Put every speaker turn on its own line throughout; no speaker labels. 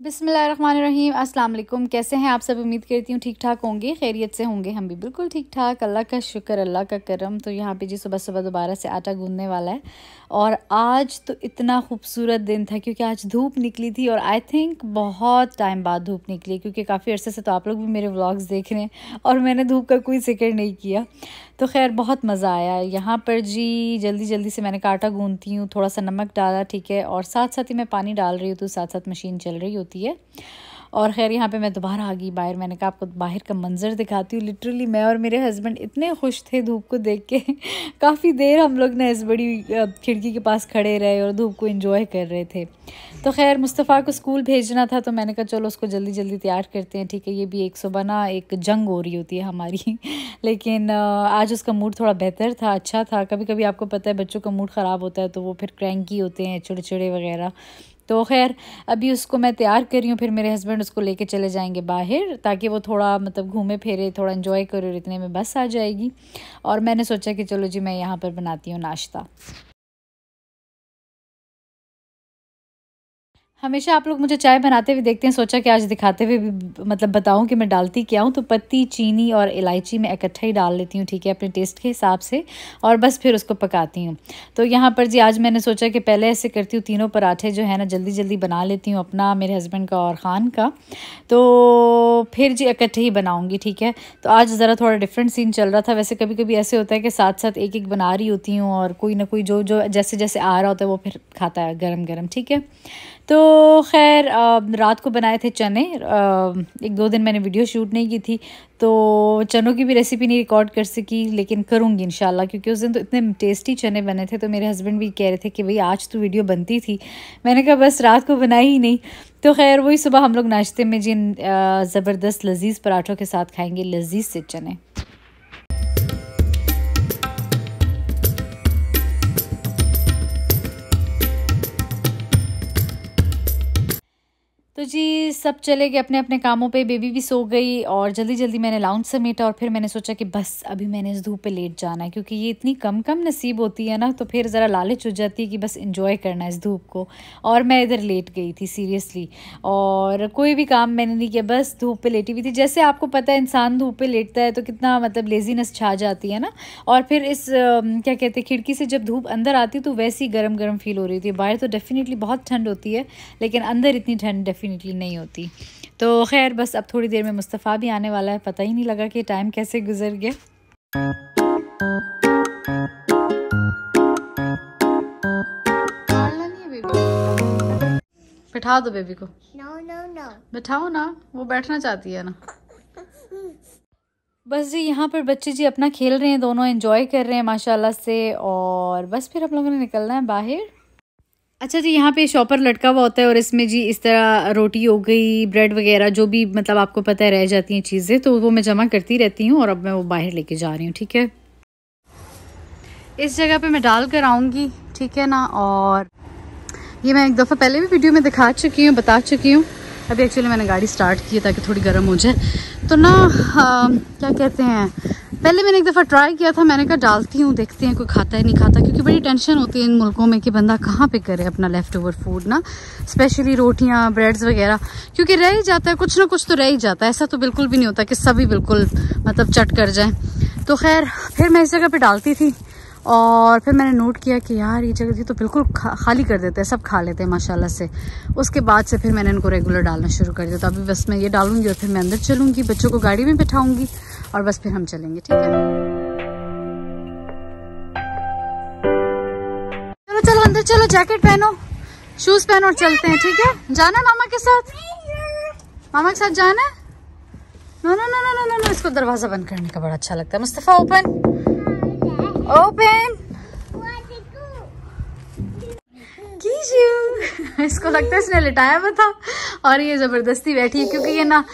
बिस्मिल्लाहिर्रहमानिर्रहीम। अस्सलाम वालेकुम। कैसे हैं आप सब? उम्मीद करती हूँ ठीक ठाक होंगे, खैरियत से होंगे। हम भी बिल्कुल ठीक ठाक, अल्लाह का शुक्र, अल्लाह का करम। तो यहाँ पे जी सुबह सुबह दोबारा से आटा गूंदने वाला है। और आज तो इतना खूबसूरत दिन था क्योंकि आज धूप निकली थी और आई थिंक बहुत टाइम बाद धूप निकली, क्योंकि काफ़ी अरसे से तो आप लोग भी मेरे व्लॉग्स देख रहे हैं और मैंने धूप का कोई जिक्र नहीं किया। तो खैर बहुत मज़ा आया यहाँ पर जी। जल्दी जल्दी से मैंने आटा गूंदती हूँ, थोड़ा सा नमक डाला, ठीक है, और साथ साथ ही मैं पानी डाल रही हूँ, तो साथ साथ मशीन चल रही होती है। और खैर यहाँ पे मैं दोबारा आ गई बाहर। मैंने कहा आपको बाहर का मंजर दिखाती हूँ। लिटरली मैं और मेरे हस्बैंड इतने खुश थे धूप को देख के। काफ़ी देर हम लोग ना इस बड़ी खिड़की के पास खड़े रहे और धूप को एंजॉय कर रहे थे। तो खैर मुस्तफ़ा को स्कूल भेजना था, तो मैंने कहा चलो उसको जल्दी जल्दी तैयार करते हैं, ठीक है। ये भी एक सुबह ना एक जंग हो रही होती है हमारी। लेकिन आज उसका मूड थोड़ा बेहतर था, अच्छा था। कभी कभी आपको पता है बच्चों का मूड ख़राब होता है तो वो फिर क्रैंकी होते हैं, चिड़चिड़े वगैरह। तो खैर अभी उसको मैं तैयार कर रही हूँ, फिर मेरे हस्बैंड उसको लेके चले जाएंगे बाहर, ताकि वो थोड़ा मतलब घूमे फिरे, थोड़ा एंजॉय करे, और इतने में बस आ जाएगी। और मैंने सोचा कि चलो जी मैं यहाँ पर बनाती हूँ नाश्ता। हमेशा आप लोग मुझे चाय बनाते हुए देखते हैं, सोचा कि आज दिखाते हुए भी मतलब बताऊं कि मैं डालती क्या हूं। तो पत्ती, चीनी और इलायची मैं इकट्ठा ही डाल लेती हूँ, ठीक है, अपने टेस्ट के हिसाब से, और बस फिर उसको पकाती हूँ। तो यहाँ पर जी आज मैंने सोचा कि पहले ऐसे करती हूँ, तीनों पराठे जो है ना जल्दी जल्दी बना लेती हूँ, अपना, मेरे हस्बैंड का और ख़ान का। तो फिर जी इकट्ठे ही बनाऊँगी, ठीक है। तो आज ज़रा थोड़ा डिफरेंट सीन चल रहा था। वैसे कभी कभी ऐसे होता है कि साथ साथ एक एक बना रही होती हूँ और कोई ना कोई जो जो जैसे जैसे आ रहा होता है वो फिर खाता है गरम गरम, ठीक है। तो खैर रात को बनाए थे चने। एक दो दिन मैंने वीडियो शूट नहीं की थी, तो चनों की भी रेसिपी नहीं रिकॉर्ड कर सकी, लेकिन करूँगी इंशाल्लाह, क्योंकि उस दिन तो इतने टेस्टी चने बने थे। तो मेरे हस्बैंड भी कह रहे थे कि भाई आज तो वीडियो बनती थी। मैंने कहा बस रात को बनाई ही नहीं। तो खैर वही सुबह हम लोग नाश्ते में जिन ज़बरदस्त लजीज़ पराठों के साथ खाएँगे लजीज़ से चने। तो जी सब चले गए अपने अपने कामों पे, बेबी भी सो गई, और जल्दी जल्दी मैंने लाउंज समेटा। और फिर मैंने सोचा कि बस अभी मैंने इस धूप पे लेट जाना है, क्योंकि ये इतनी कम कम नसीब होती है ना, तो फिर ज़रा लालच हो जाती है कि बस इंजॉय करना है इस धूप को। और मैं इधर लेट गई थी सीरियसली, और कोई भी काम मैंने नहीं किया, बस धूप पे लेटी हुई थी। जैसे आपको पता है इंसान धूप पे लेटता है तो कितना मतलब लेजीनेस छा जाती है ना। और फिर इस क्या कहते हैं, खिड़की से जब धूप अंदर आती तो वैसी गर्म गर्म फील हो रही थी। बाहर तो डेफिनेटली बहुत ठंड होती है, लेकिन अंदर इतनी ठंड नहीं होती। तो खैर बस अब थोड़ी देर में मुस्तफ़ा भी आने वाला है। पता ही नहीं लगा कि टाइम कैसे गुजर गया। बिठा दो बेबी को। नो बिठाओ ना, वो बैठना चाहती है ना। बस जी यहाँ पर बच्चे जी अपना खेल रहे हैं, दोनों एंजॉय कर रहे हैं माशाल्लाह से। और बस फिर हम लोगों ने निकलना है बाहर। अच्छा जी यहाँ पे शॉपर लटका हुआ होता है, और इसमें जी इस तरह रोटी हो गई, ब्रेड वगैरह जो भी मतलब आपको पता है रह जाती हैं चीज़ें, तो वो मैं जमा करती रहती हूँ। और अब मैं वो बाहर लेके जा रही हूँ, ठीक है। इस जगह पे मैं डाल कर आऊँगी, ठीक है ना। और ये मैं एक दफ़ा पहले भी वीडियो में दिखा चुकी हूँ, बता चुकी हूँ। अभी एक्चुअली मैंने गाड़ी स्टार्ट की है ताकि थोड़ी गर्म हो जाए। तो ना क्या कहते हैं, पहले मैंने एक दफ़ा ट्राई किया था, मैंने कहा डालती हूँ, देखते हैं कोई खाता है नहीं खाता, क्योंकि बड़ी टेंशन होती है इन मुल्कों में कि बंदा कहाँ पे करे अपना लेफ़्ट ओवर फूड ना, स्पेशली रोटियाँ, ब्रेड्स वगैरह, क्योंकि रह ही जाता है, कुछ ना कुछ तो रह ही जाता है। ऐसा तो बिल्कुल भी नहीं होता कि सभी बिल्कुल मतलब चट कर जाए। तो खैर फिर मैं इस जगह पर डालती थी, और फिर मैंने नोट किया कि यार ये जगह थी तो बिल्कुल खाली कर देते हैं, सब खा लेते हैं माशाल्लाह से। उसके बाद से फिर मैंने इनको रेगुलर डालना शुरू कर दिया। तो अभी बस मैं ये डालूंगी और फिर मैं अंदर चलूंगी, बच्चों को गाड़ी में बिठाऊंगी, और बस फिर हम चलेंगे, ठीक है। चलो चलो अंदर चलो, जैकेट पहनो, शूज पहनो और चलते हैं, ठीक है। जाना मामा के साथ, मामा के साथ जाना है। No no no no no no, इसको दरवाजा बंद करने का बड़ा अच्छा लगता है। Mustafa open open. इसको लगता है इसने लिटाया हुआ था और ये जबरदस्ती बैठी है, क्योंकि ये ना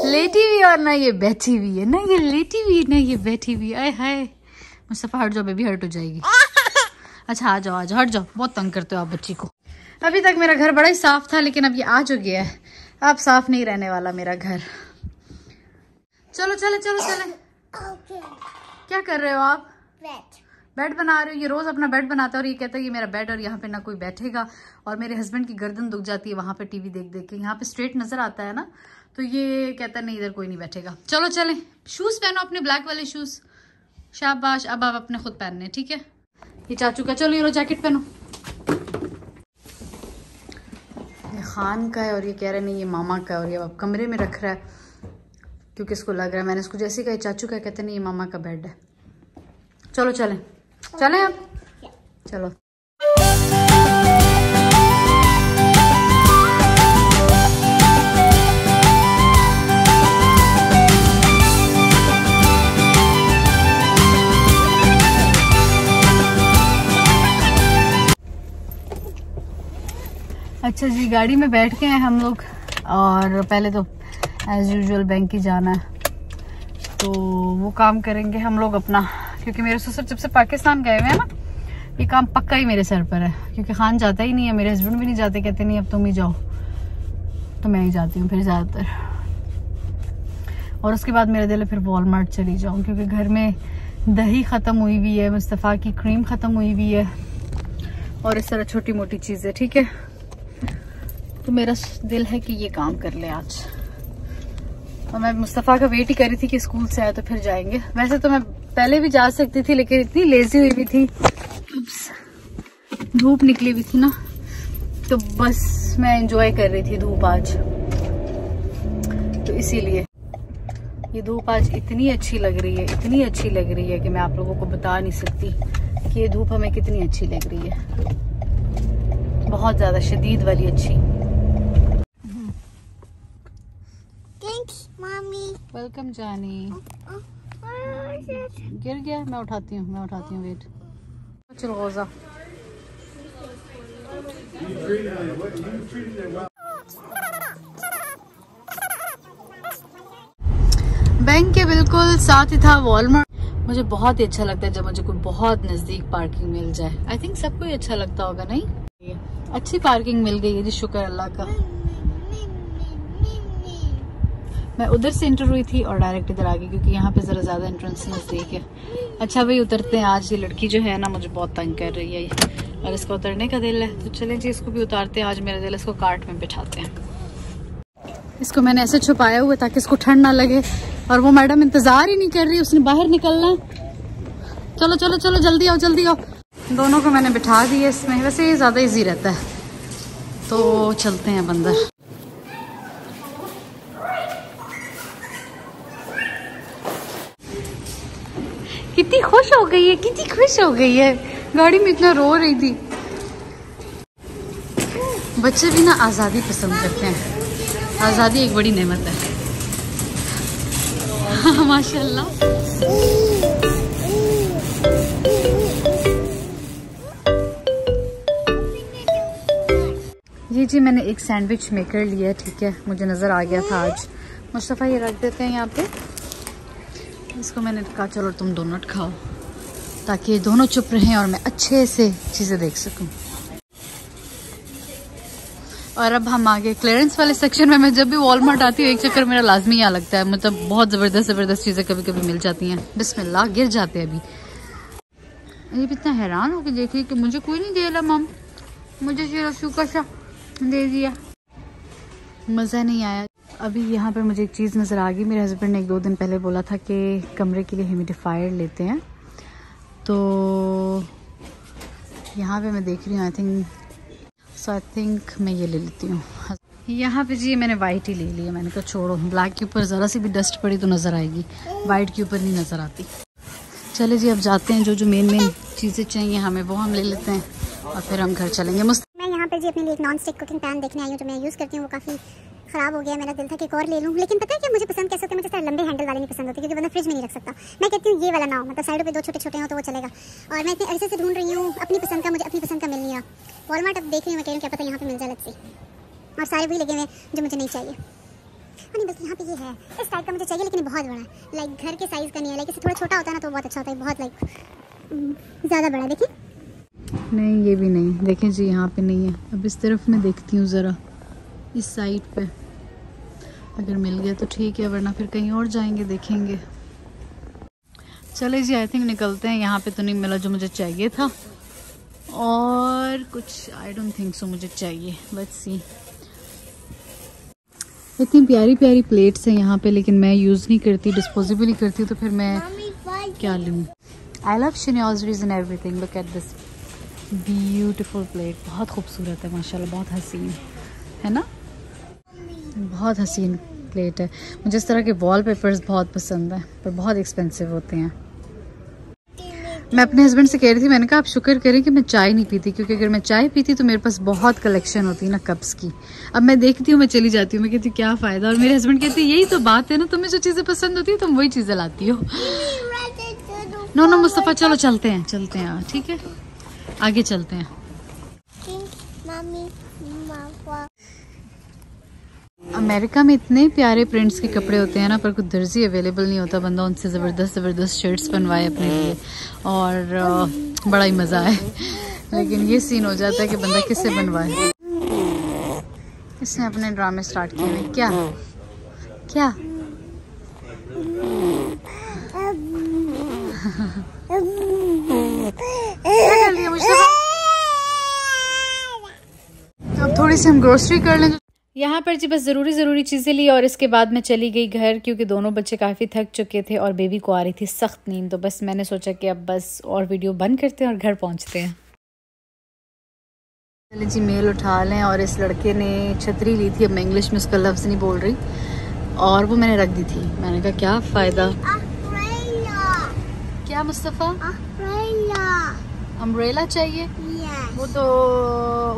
लेटी हुई और ना ये बैठी हुई है, ना ये लेटी हुई ना ये बैठी हुई। आए हाय मुस्तफा हट जाओ, बेबी हर्ट हो जाएगी। अच्छा आ जाओ हट जाओ, बहुत तंग करते हो आप बच्ची को। अभी तक मेरा घर बड़ा ही साफ था, लेकिन अब ये आ जो गया है, अब साफ नहीं रहने वाला मेरा घर। चलो चले चलो चले। क्या कर रहे हो आप? बेड बना रही हूँ। ये रोज अपना बेड बनाता है और ये कहता है ये मेरा बेड और यहाँ पे ना कोई बैठेगा। और मेरे हस्बैंड की गर्दन दुख जाती है वहां पे टीवी देख देख के। यहाँ पे स्ट्रेट नजर आता है ना, तो ये कहता है नहीं इधर कोई नहीं बैठेगा। चलो चलें, शूज पहनो अपने ब्लैक वाले शूज। शाबाश, अब आप अपने खुद पहनने, ठीक है। ये चाचू का, चलो ये लो जैकेट पहनो। ये खान का है और ये कह रहे नहीं ये मामा का है, और ये अब कमरे में रख रहा है क्योंकि इसको लग रहा है, मैंने इसको जैसे कहा चाचू का, कहते नहीं ये मामा का बेड है। चलो चलें चलें अब, चलो। अच्छा जी, गाड़ी में बैठ के हैं हम लोग और पहले तो एज यूजुअल बैंक ही जाना है, तो वो काम करेंगे हम लोग अपना, क्योंकि मेरे ससुर जब से पाकिस्तान गए हुए हैं ना, ये काम पक्का ही मेरे सर पर है, क्योंकि खान जाता ही नहीं है, मेरे हस्बैंड भी नहीं जाते, कहते नहीं अब तुम ही जाओ, तो मैं ही जाती हूँ फिर ज़्यादातर। और उसके बाद मेरा दिल है फिर वॉलमार्ट चली जाऊँ, क्योंकि घर में दही ख़त्म हुई हुई है, मुस्तफ़ा की क्रीम ख़त्म हुई हुई है और इस तरह छोटी मोटी चीज़ें, ठीक है। तो मेरा दिल है कि ये काम कर ले आज, और मैं मुस्तफ़ा का वेट ही कर रही थी कि स्कूल से आए तो फिर जाएंगे। वैसे तो मैं पहले भी जा सकती थी, लेकिन इतनी लेजी हुई भी थी, धूप निकली हुई थी ना, तो बस मैं एंजॉय कर रही थी धूप आज, तो इसीलिए ये धूप आज इतनी अच्छी लग रही है, इतनी अच्छी लग रही है कि मैं आप लोगों को बता नहीं सकती कि ये धूप हमें कितनी अच्छी लग रही है, बहुत ज्यादा शदीद वाली अच्छी। वेलकम जानी। गिर गया, मैं उठाती हूँ वेट। चलो रोजा, बैंक के बिल्कुल साथ ही था वॉलमार्ट। मुझे बहुत ही अच्छा लगता है जब मुझे कोई बहुत नजदीक पार्किंग मिल जाए। आई थिंक सबको ही अच्छा लगता होगा, नहीं? अच्छी पार्किंग मिल गई है जी, शुक्र अल्लाह का। मैं उधर से इंटर हुई थी और डायरेक्ट इधर आ गई, क्योंकि यहाँ पे जरा ज्यादा एंट्रेंस नजदीक है। अच्छा भाई उतरते हैं, आज ये लड़की जो है ना मुझे बहुत तंग कर रही है और इसको उतरने का दिल है, तो चलें जी इसको भी उतारते हैं। आज मेरा दिल, इसको कार्ट में बिठाते हैं। इसको मैंने ऐसे छुपाया हुआ ताकि इसको ठंड ना लगे, और वो मैडम इंतजार ही नहीं कर रही, उसने बाहर निकलना है। चलो चलो चलो जल्दी आओ जल्दी आओ। दोनों को मैंने बिठा दिया इसमें, वैसे ये ज्यादा इजी रहता है, तो चलते हैं अब अंदर। कितनी खुश हो गई है, कितनी खुश हो गई है, गाड़ी में इतना रो रही थी। बच्चे भी ना आज़ादी पसंद करते हैं, आज़ादी एक बड़ी नेमत है। हाँ, माशाल्लाह। जी मैंने एक सैंडविच मेकर लिया, ठीक है, मुझे नज़र आ गया था आज। मुस्तफ़ा ये रख देते हैं यहाँ पे, इसको मैंने कहा चलो तुम डोनट खाओ, ताकि ये दोनों चुप रहें और मैं अच्छे से चीज़ें देख सकूं। और अब हम आगे क्लियरेंस वाले सेक्शन में। मैं जब भी वॉलमार्ट आती हूँ एक चक्कर मेरा लाजमी यहाँ लगता है, मतलब बहुत ज़बरदस्त चीज़ें कभी कभी मिल जाती हैं। बिस्मिल्लाह, गिर जाते हैं अभी। ये भी इतना हैरान हो के देखिए कि मुझे कोई नहीं दे रहा, मम मुझे सिर्फ सूखा सा दे दिया, मज़ा नहीं आया। अभी यहाँ पर मुझे एक चीज़ नज़र आ गई। मेरे हस्बैंड ने 1-2 दिन पहले बोला था कि कमरे के लिए ह्यूमिडिफायर लेते हैं, तो यहाँ पे मैं देख रही हूँ, आई थिंक मैं ये ले लेती हूँ। यहाँ पे जी मैंने वाइट ही ले लिया, मैंने कहा छोड़ो, ब्लैक के ऊपर ज़रा सी भी डस्ट पड़ी तो नज़र आएगी, वाइट के ऊपर नहीं नज़र आती। चले जी अब जाते हैं, जो मेन चीज़ें चाहिए हमें वो हम ले लेते हैं और फिर हम घर चलेंगे।
मैं यहाँ पे जी अपने लिए एक नॉन स्टिक कुकिंग पैन देखने आई हूँ, जो मैं यूज़ करती हूँ, वो काफ़ी ख़राब हो गया। मेरा दिल था कि एक और ले लूँ, लेकिन पता है क्या मुझे पसंद कैसे होते हैं, मुझे सारे लंबे हैंडल वाले नहीं पसंद होते, क्योंकि वरना फ्रिज में नहीं रख सकता। मैं कहती हूँ ये वाला ना हो, मतलब साइडों पे 2 छोटे हो तो वो चलेगा। और मैं इतने अरसे से ढूंढ रही हूँ अपनी पसंद का, मुझे अपनी पसंद का मिल नहीं रहा। वॉलमार्ट अब देख रही हूँ, मैं कह रही हूँ क्या पता यहाँ पे मिल जाए, लेट्स सी। और सारे वही लगे हुए जो मुझे नहीं चाहिए। नहीं बल्कि यहाँ पे ये है, इस टाइप का मुझे चाहिए, लेकिन बहुत बड़ा है, लाइक घर के साइज़ का नहीं है। लाइक इससे थोड़ा छोटा होता है ना तो बहुत अच्छा होता है, बहुत लाइक ज़्यादा बड़ा है। देखिए
नहीं, ये भी नहीं, देखें जी यहाँ पे नहीं है। अब इस तरफ मैं देखती हूँ ज़रा, इस साइड पे अगर मिल गया तो ठीक है, वरना फिर कहीं और जाएंगे देखेंगे। चले जी, आई थिंक निकलते हैं। यहाँ पे तो नहीं मिला जो मुझे चाहिए था, और कुछ आई डोंट थिंक सो मुझे चाहिए। Let's see. इतनी प्यारी प्यारी प्लेट्स हैं यहाँ पे, लेकिन मैं यूज़ नहीं करती, डिस्पोजेबल ही करती, तो फिर मैं क्या लूँ। आई लव शिनियोजरीज and everything. Look at this beautiful plate, बहुत खूबसूरत है माशाल्लाह, बहुत हसीन है ना, बहुत हसीन प्लेट है। मुझे इस तरह के वॉल पेपर्स बहुत पसंद है, पर बहुत एक्सपेंसिव होते हैं। मैं अपने हस्बैंड से कह रही थी, मैंने कहा आप शुक्र करें कि मैं चाय नहीं पीती, क्योंकि अगर मैं चाय पीती तो मेरे पास बहुत कलेक्शन होती ना कप्स की। अब मैं देखती हूँ, मैं चली जाती हूँ, मैं कहती हूँ क्या फ़ायदा। और मेरे हस्बैंड कहते हैं यही तो बात है ना, तुम्हें जो चीज़ें पसंद होती है तुम वही चीज़ें लाती हो। नो नो मुस्तफ़ा, चलो चलते हैं, चलते हैं, ठीक है आगे चलते हैं। अमेरिका में इतने प्यारे प्रिंट्स के कपड़े होते हैं ना, पर कुछ दर्जी अवेलेबल नहीं होता, बंदा उनसे ज़बरदस्त ज़बरदस्त शर्ट्स बनवाए अपने लिए, और बड़ा ही मज़ा है। लेकिन ये सीन हो जाता है कि बंदा किससे बनवाए। इसने अपने ड्रामे स्टार्ट किए हैं। क्या क्या क्या कर लिया मुझे। अब थोड़ी सी हम ग्रोसरी कर लें। यहाँ पर जी बस ज़रूरी चीज़ें ली, और इसके बाद मैं चली गई घर, क्योंकि दोनों बच्चे काफ़ी थक चुके थे और बेबी को आ रही थी सख्त नींद। तो बस मैंने सोचा कि अब बस और वीडियो बंद करते हैं और घर पहुँचते हैं। चले जी मेल उठा लें। और इस लड़के ने छतरी ली थी, अब मैं इंग्लिश में उसका लफ्ज़ नहीं बोल रही, और वो मैंने रख दी थी। मैंने कहा क्या फ़ायदा। क्या मुस्तफ़ा? अम्ब्रेला चाहिए? वो तो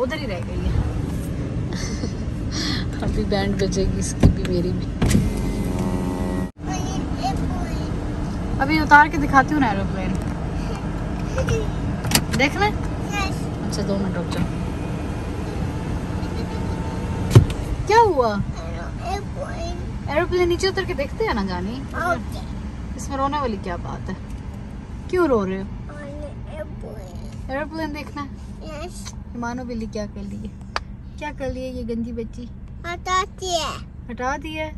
उधर ही रह गई है। अभी बैंड बजेगी इसकी भी, मेरी भी। अभी उतार के दिखाती हूँ ना एरोप्लेन, देख लें। अच्छा 2 मिनट रुक जाओ। क्या हुआ? एरोप्लेन नीचे उतर के देखते हैं ना जानी। इसमें रोने वाली क्या बात है, क्यों रो रहे हो? एरोप्लेन देखना। मानो बिल्ली क्या कर ली है, क्या कर ली है ये गंदी बच्ची? हटा दिया।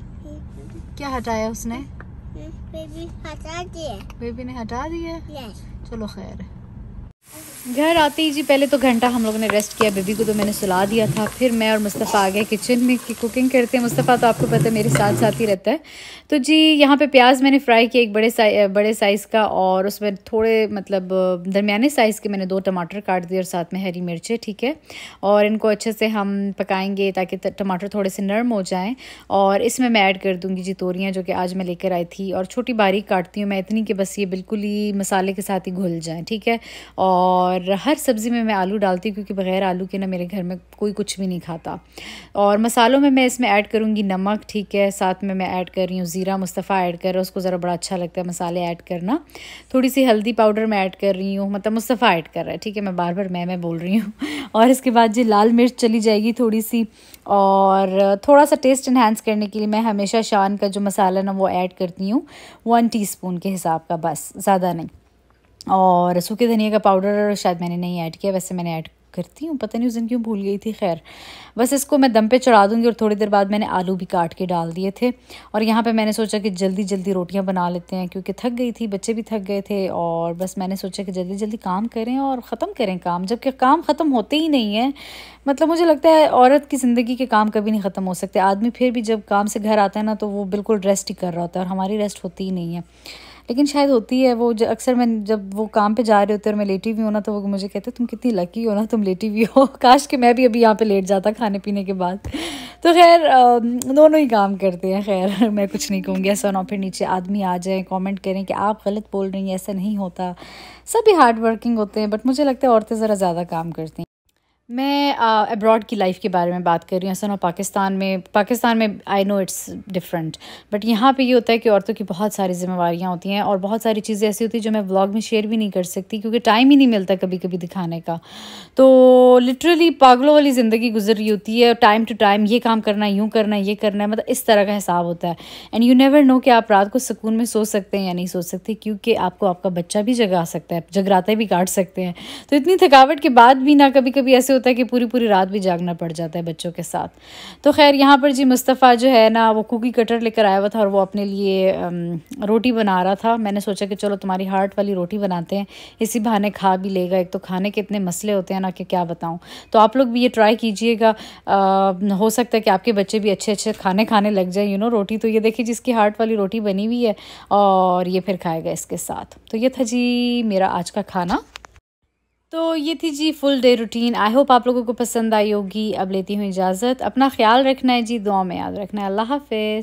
क्या हटाया उसने? बेबी ने हटा दिया। चलो खैर है। घर आते ही जी पहले तो घंटा हम लोगों ने रेस्ट किया, बेबी को तो मैंने सुला दिया था। फिर मैं और मुस्तफ़ा आ गए किचन में कि कुकिंग करते हैं। मुस्तफ़ा तो आपको पता है मेरे साथ साथ ही रहता है। तो जी यहाँ पे प्याज मैंने फ्राई किया एक बड़े साइज़ का, और उसमें थोड़े मतलब दरमियाने साइज़ के मैंने 2 टमाटर काट दिए, और साथ में हरी मिर्चें, ठीक है। और इनको अच्छे से हम पकाएंगे ताकि टमाटर थोड़े से नरम हो जाएँ। और इसमें मैं ऐड कर दूँगी जी तोरियाँ, जो कि आज मैं लेकर आई थी, और छोटी बारीक काटती हूँ मैं इतनी कि बस ये बिल्कुल ही मसाले के साथ ही घुल जाएँ, ठीक है। और हर सब्ज़ी में मैं आलू डालती हूँ, क्योंकि बग़ैर आलू के ना मेरे घर में कोई कुछ भी नहीं खाता। और मसालों में मैं इसमें ऐड करूँगी नमक, ठीक है। साथ में मैं ऐड कर रही हूँ ज़ीरा, मुस्तफ़ा ऐड कर रहा है, उसको ज़रा बड़ा अच्छा लगता है मसाले ऐड करना। थोड़ी सी हल्दी पाउडर मैं ऐड कर रही हूँ, मतलब मुस्तफ़ा ऐड कर रहा है, ठीक है। मैं बार बार मैं बोल रही हूँ। और इसके बाद जी लाल मिर्च चली जाएगी थोड़ी सी, और थोड़ा सा टेस्ट इन्हांस करने के लिए मैं हमेशा शान का जो मसाला ना वो ऐड करती हूँ 1 टीस्पून के हिसाब का, बस ज़्यादा नहीं। और सूखे धनिया का पाउडर शायद मैंने नहीं ऐड किया, वैसे मैंने ऐड करती हूँ, पता नहीं उस दिन क्यों भूल गई थी। खैर बस इसको मैं दम पे चढ़ा दूँगी, और थोड़ी देर बाद मैंने आलू भी काट के डाल दिए थे। और यहाँ पे मैंने सोचा कि जल्दी जल्दी रोटियाँ बना लेते हैं, क्योंकि थक गई थी, बच्चे भी थक गए थे, और बस मैंने सोचा कि जल्दी जल्दी काम करें और ख़त्म करें काम, जबकि काम ख़त्म होते ही नहीं है। मतलब मुझे लगता है औरत की ज़िंदगी के काम कभी नहीं ख़त्म हो सकते। आदमी फिर भी जब काम से घर आता है ना, तो वो बिल्कुल रेस्ट ही कर रहा होता है, और हमारी रेस्ट होती ही नहीं है। लेकिन शायद होती है वो, अक्सर मैं जब वो काम पे जा रहे होते हैं और मैं लेटी हुई हूँ ना, तो वो मुझे कहते हैं तुम कितनी लकी हो ना, तुम लेटी हुई हो, काश कि मैं भी अभी यहाँ पे लेट जाता खाने पीने के बाद। तो खैर दोनों ही काम करते हैं। खैर मैं कुछ नहीं कहूँगी। ऐसा ना फिर नीचे आदमी आ जाए कमेंट करें कि आप गलत बोल रही हैं, ऐसा नहीं होता, सभी हार्ड वर्किंग होते हैं, बट मुझे लगता है औरतें ज़रा ज़्यादा काम करती हैं। मैं अब्रॉड की लाइफ के बारे में बात कर रही हूँ। ऐसा ना पाकिस्तान में I know it's different, but यहाँ पे ये होता है कि औरतों की बहुत सारी जिम्मेवारियाँ होती हैं, और बहुत सारी चीज़ें ऐसी होती हैं जो मैं व्लॉग में शेयर भी नहीं कर सकती, क्योंकि टाइम ही नहीं मिलता कभी कभी दिखाने का। तो लिटरली पागलों वाली ज़िंदगी गुजर रही होती है, टाइम टू टाइम ये काम करना है, यूँ करना है, ये करना है, मतलब इस तरह का हिसाब होता है। एंड यू नेवर नो कि आप रात को सुकून में सो सकते हैं या नहीं सो सकते, क्योंकि आपको आपका बच्चा भी जगा सकता है, जगराते भी काट सकते हैं। तो इतनी थकावट के बाद भी ना कभी कभी ऐसे होता है कि पूरी पूरी रात भी जागना पड़ जाता है बच्चों के साथ। तो खैर यहाँ पर जी मुस्तफ़ा जो है ना वो कुकी कटर लेकर आया हुआ था और वो अपने लिए रोटी बना रहा था। मैंने सोचा कि चलो तुम्हारी हार्ट वाली रोटी बनाते हैं, इसी बहाने खा भी लेगा। एक तो खाने के इतने मसले होते हैं ना कि क्या बताऊँ। तो आप लोग भी ये ट्राई कीजिएगा, हो सकता है कि आपके बच्चे भी अच्छे अच्छे खाने खाने लग जाए रोटी। तो ये देखिए जिसकी हार्ट वाली रोटी बनी हुई है और ये फिर खाएगा इसके साथ। तो ये था जी मेरा आज का खाना। तो ये थी जी full day routine. I hope आप लोगों को पसंद आई होगी। अब लेती हूँ इजाज़त। अपना ख्याल रखना है जी, दुआ में याद रखना है। अल्लाह हाफ़िज़।